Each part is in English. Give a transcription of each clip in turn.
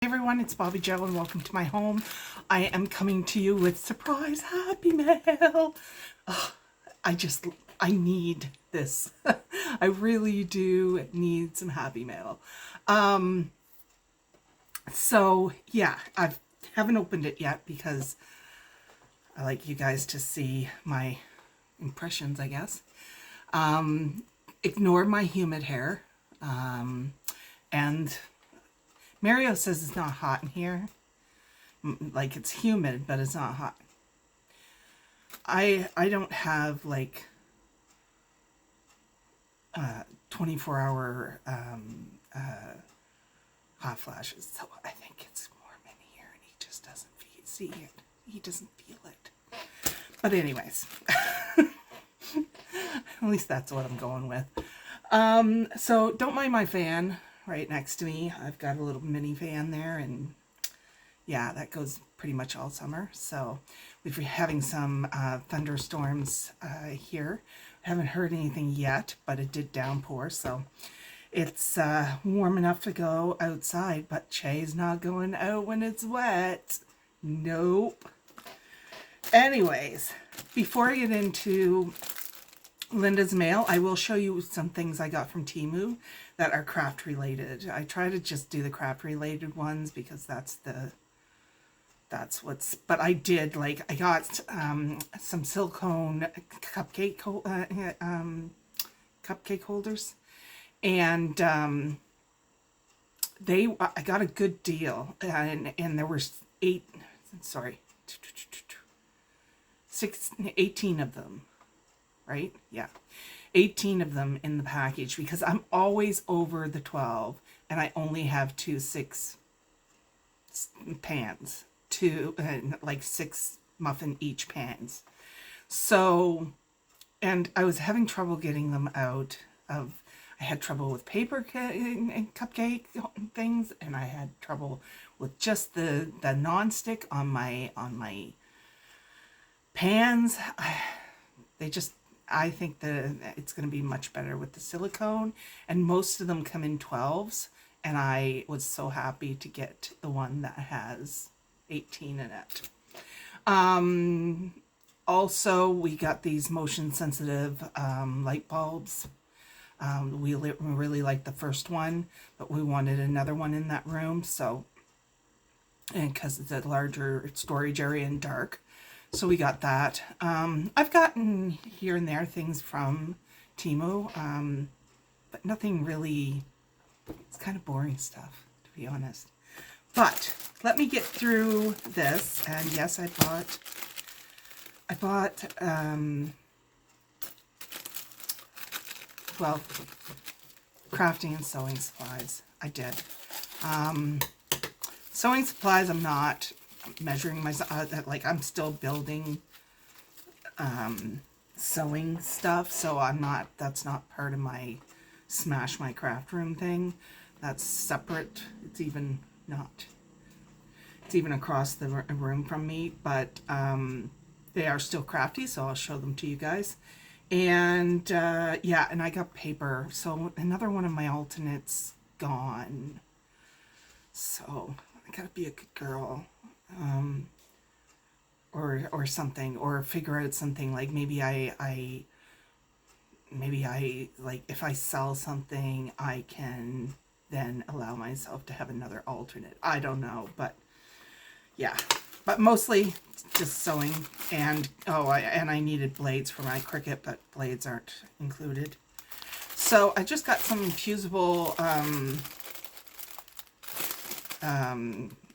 Hey everyone, it's Bobbi-Jo and welcome to my home. I am coming to you with surprise happy mail. Oh, I need this. I really do need some happy mail. So yeah, I haven't opened it yet because I like you guys to see my impressions, I guess. Ignore my humid hair. And Mario says it's not hot in here. Like it's humid, but it's not hot. I don't have like 24-hour hot flashes, so I think it's warm in here, and he just doesn't see it. He doesn't feel it. But anyways, at least that's what I'm going with. So don't mind my fan right next to me. I've got a little mini fan there, and yeah, that goes pretty much all summer. So we've been having some thunderstorms here. I haven't heard anything yet, but it did downpour, so it's warm enough to go outside, but Che's not going out when it's wet. Nope. Anyways, before I get into Linda's mail, I will show you some things I got from Temu that are craft related. I try to just do the craft related ones because but I did, like, I got some silicone cupcake holders, and I got a good deal, and there were 18 of them, right? Yeah, 18 of them in the package, because I'm always over the 12, and I only have 6 pans. Like 6 muffin each pans. So, and I was having trouble getting them out of, I had trouble with paper and cupcake things, and I had trouble with just the non-stick on my pans. I think it's going to be much better with the silicone, and most of them come in 12s, and I was so happy to get the one that has 18 in it. Also, we got these motion sensitive light bulbs. We really liked the first one, but we wanted another one in that room, so, and because it's a larger storage area and dark, so we got that. I've gotten here and there things from Temu, but nothing really. It's kind of boring stuff, to be honest. But let me get through this. And yes, I bought well, crafting and sewing supplies. I did. Sewing supplies, I'm not measuring myself, like I'm still building sewing stuff, so that's not part of my smash my craft room thing. That's separate. It's even across the room from me, but they are still crafty, so I'll show them to you guys. And yeah, and I got paper, so another one of my alternates gone, so I gotta be a good girl, or something, or figure out something, like maybe I like, if I sell something, I can then allow myself to have another alternate. I don't know, but yeah, but mostly just sewing. And I needed blades for my Cricut, but blades aren't included. So I just got some fusible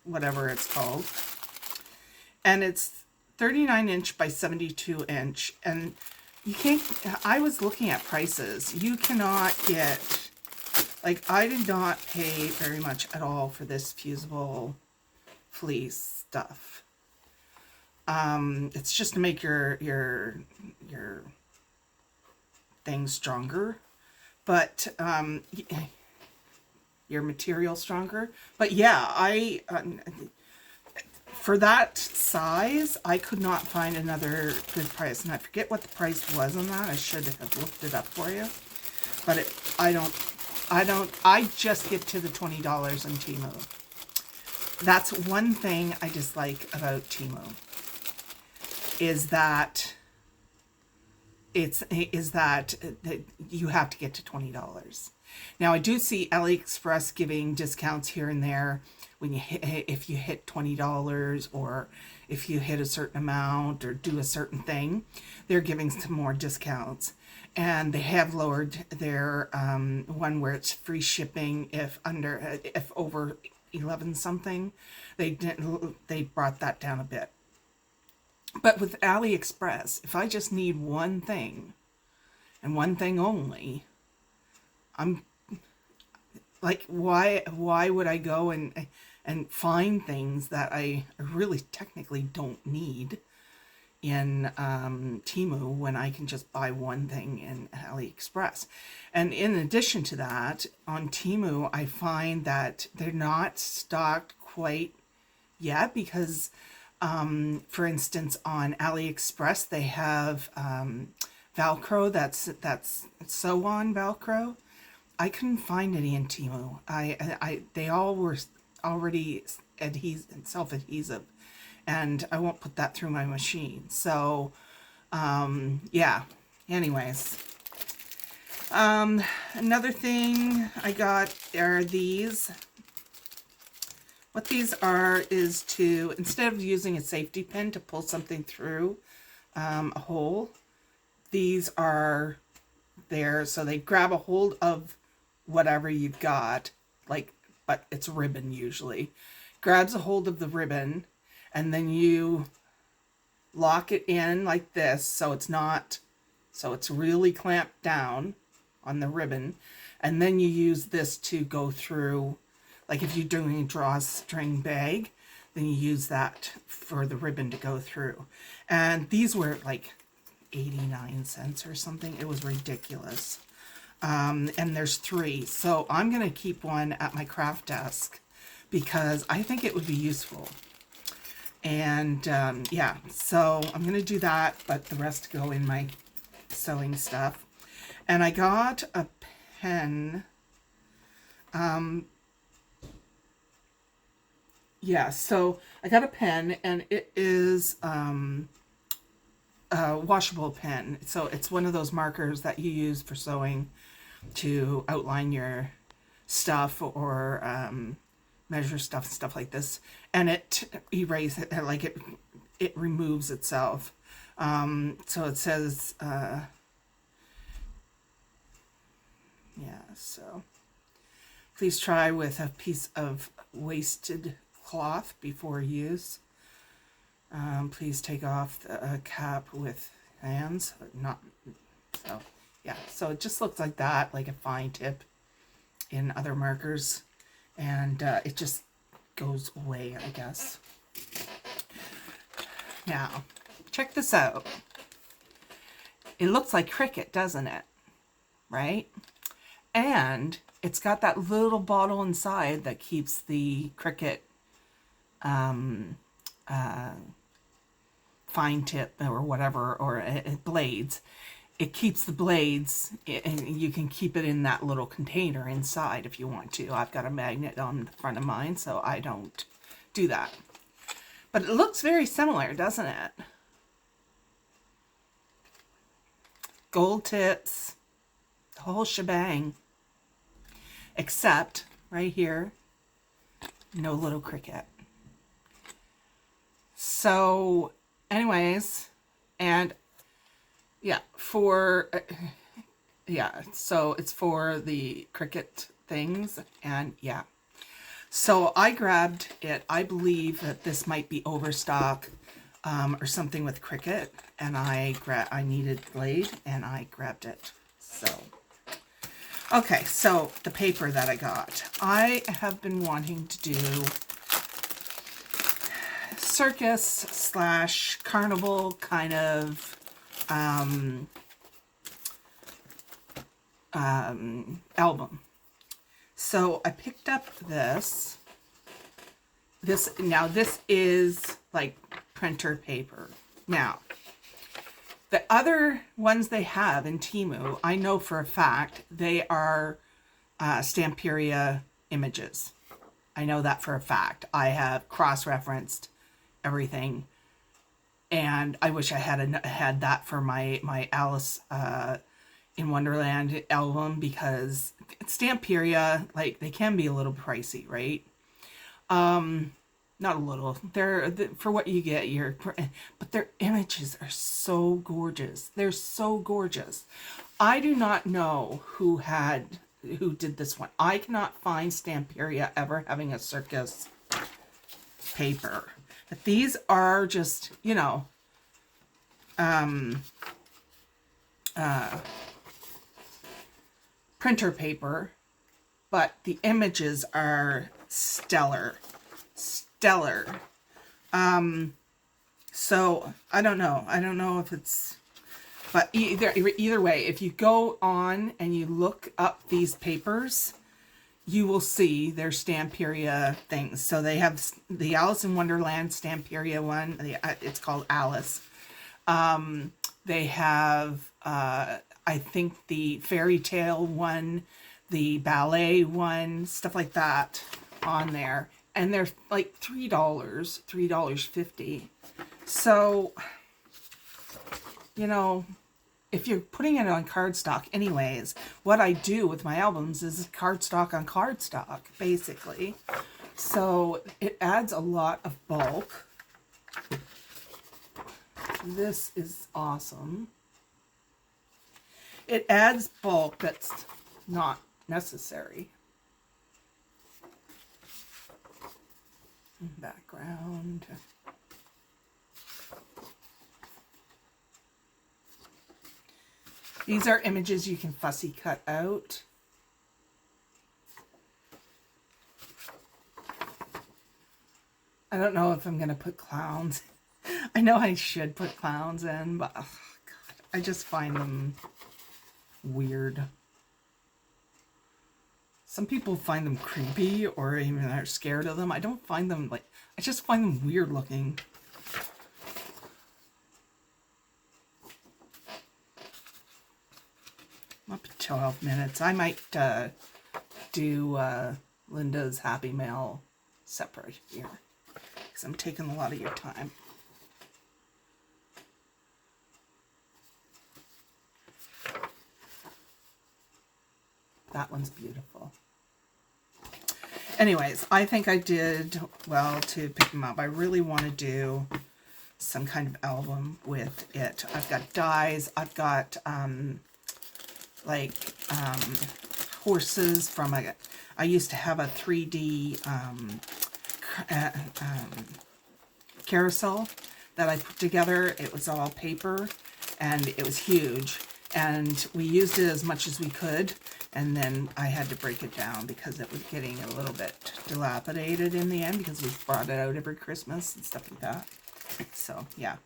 whatever it's called, and it's 39" by 72", and you can't, I was looking at prices. You cannot get, like, I did not pay very much at all for this fusible fleece stuff. It's just to make your thing stronger, but your material stronger. But yeah, for that size, I could not find another good price, and I forget what the price was on that. I should have looked it up for you, but I just get to the $20 on Temu. That's one thing I dislike about Temu, is that that you have to get to $20. Now I do see AliExpress giving discounts here and there when you hit, if you hit $20, or if you hit a certain amount or do a certain thing, they're giving some more discounts. And they have lowered their one where it's free shipping if over 11 something. They brought that down a bit. But with AliExpress, if I just need one thing and one thing only, I'm like, why would I go and find things that I really technically don't need in Temu when I can just buy one thing in AliExpress? And in addition to that, on Temu, I find that they're not stocked quite yet, because for instance, on AliExpress, they have Velcro, that's sew on Velcro. I couldn't find any in Temu. They all were already self-adhesive, and I won't put that through my machine. So, yeah. Anyways, another thing I got are these. What these are is to, instead of using a safety pin to pull something through a hole, these are there so they grab a hold of whatever you've got, like, but it's ribbon usually. Grabs a hold of the ribbon, and then you lock it in like this, so it's really clamped down on the ribbon, and then you use this to go through. Like if you're doing a drawstring bag, then you use that for the ribbon to go through. And these were like 89 cents or something. It was ridiculous. And there's 3. So I'm going to keep one at my craft desk because I think it would be useful. And yeah, so I'm going to do that, but the rest go in my sewing stuff. And I got a pen. Yeah, so I got a pen, and it is a washable pen. So it's one of those markers that you use for sewing to outline your stuff or measure stuff like this. And it erases, like it removes itself. So it says, yeah, so please try with a piece of wasted cloth before use. Please take off the cap with hands. Not so. Yeah, so it just looks like that, like a fine tip in other markers, and it just goes away, I guess. Now, check this out. It looks like Cricut, doesn't it? Right? And it's got that little bottle inside that keeps the Cricut fine tip or whatever, or blades. It keeps the blades, and you can keep it in that little container inside if you want to. I've got a magnet on the front of mine, so I don't do that. But it looks very similar, doesn't it? Gold tips, the whole shebang. Except, right here, no little Cricut. So, anyways, and yeah, so it's for the Cricut things, and yeah. So I grabbed it. I believe that this might be overstock or something with Cricut, and I needed blade, and I grabbed it. So, okay, so the paper that I got. I have been wanting to do circus / carnival kind of album. So I picked up this. Now this is like printer paper. Now, the other ones they have in Temu, I know for a fact they are Stamperia images. I know that for a fact. I have cross-referenced everything, and I wish I had that for my Alice in Wonderland album, because Stamperia, like, they can be a little pricey, right? Not a little. They're for what you get. But their images are so gorgeous. They're so gorgeous. I do not know who did this one. I cannot find Stamperia ever having a circus paper. But these are just, you know, printer paper, but the images are stellar. So I don't know if it's, but either way, if you go on and you look up these papers, you will see their Stamperia things. So they have the Alice in Wonderland Stamperia one. It's called Alice. They have, I think, the fairy tale one, the ballet one, stuff like that on there. And they're like $3.50. So, you know, if you're putting it on cardstock anyways, what I do with my albums is cardstock on cardstock, basically. So it adds a lot of bulk. This is awesome. It adds bulk that's not necessary. Background. These are images you can fussy cut out. I don't know if I'm going to put clowns. I know I should put clowns in, but oh God, I just find them weird. Some people find them creepy or even are scared of them. I don't find them, like, I just find them weird looking. I'm up to 12 minutes. I might do Linda's Happy Mail separate here, because I'm taking a lot of your time. That one's beautiful. Anyways, I think I did well to pick them up. I really want to do some kind of album with it. I've got dies. I've got horses from I used to have a 3D carousel that I put together. It was all paper and it was huge. And we used it as much as we could. And then I had to break it down because it was getting a little bit dilapidated in the end, because we brought it out every Christmas and stuff like that. So, yeah.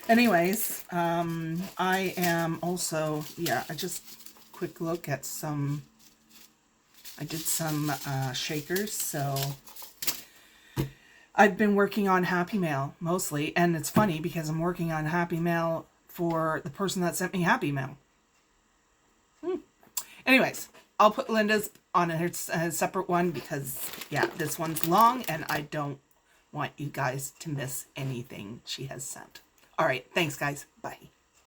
Anyways, I am also, yeah, I just quick look at some, I did some shakers. So I've been working on Happy Mail mostly. And it's funny because I'm working on Happy Mail for the person that sent me Happy Mail. Anyways, I'll put Linda's on a separate one because, yeah, this one's long and I don't want you guys to miss anything she has sent. All right, thanks, guys. Bye.